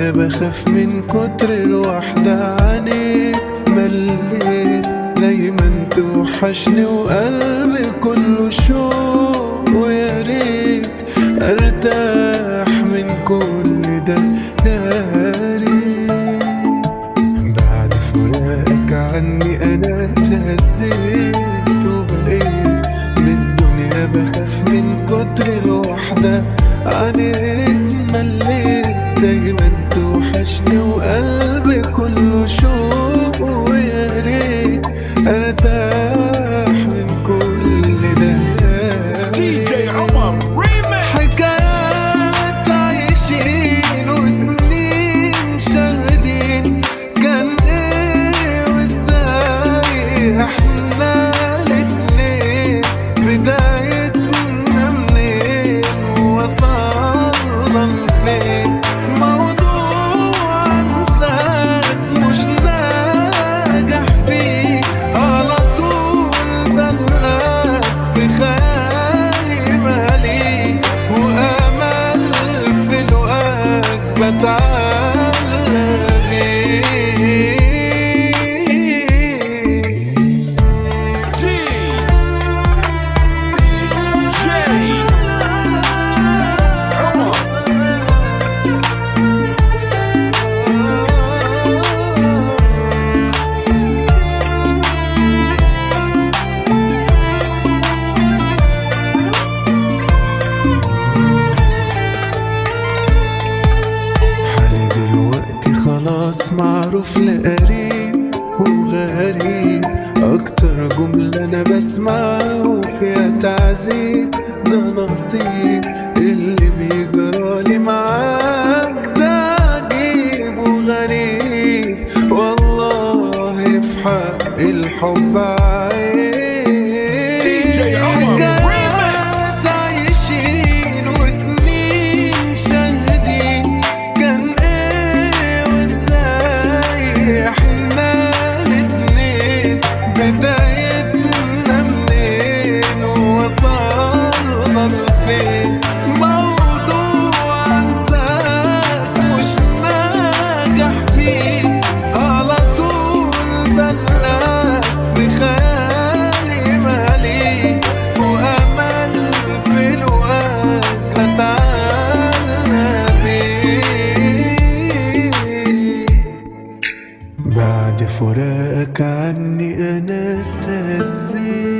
الدنيا بخاف من كتر الوحدة عنيك مليت، دايما توحشني وقلبي كله شوق، ويا ريت ارتاح من كل ده يا ريت. بعد فراقك عني انا اتهزيت وبقيت من الدنيا بخاف من كتر الوحدة عنيك مليت، دايما توحشني وقلبي كله شوق، ويا ريت ارتاح من كل ده. دي جي عمر ريميكس. حكايات عايشين وسنين شاهدين، كان ايه وازاي احنا الاتنين، بدايتنا منين ووصلنا لفين. موضوع انساك مش ناجح فيه، على طول بلاك في خيالي مالي، وامل في لقاك بتعلق بيه. دي جي عمر. حالي دلوقتي خلاص معروف لقريب وغريب، اكتر جملة انا بسمعها وفيها تعذيب، ده نصيب اللي بيجرالي معاك، ده عجيب وغريب والله في حق الحب عيب. دي جي عمر ريميكس. عايشين وسنين شاهدين، كان ايه وازاي احنا الاتنين، بدايتنا منين ووصلنا لفين. موضوع انساك مش ناجح فيه، على طول بلاك في خيالي مالي، وامل في لقاك اتعلق بيه. بعد فراقك عني انا اتهزيت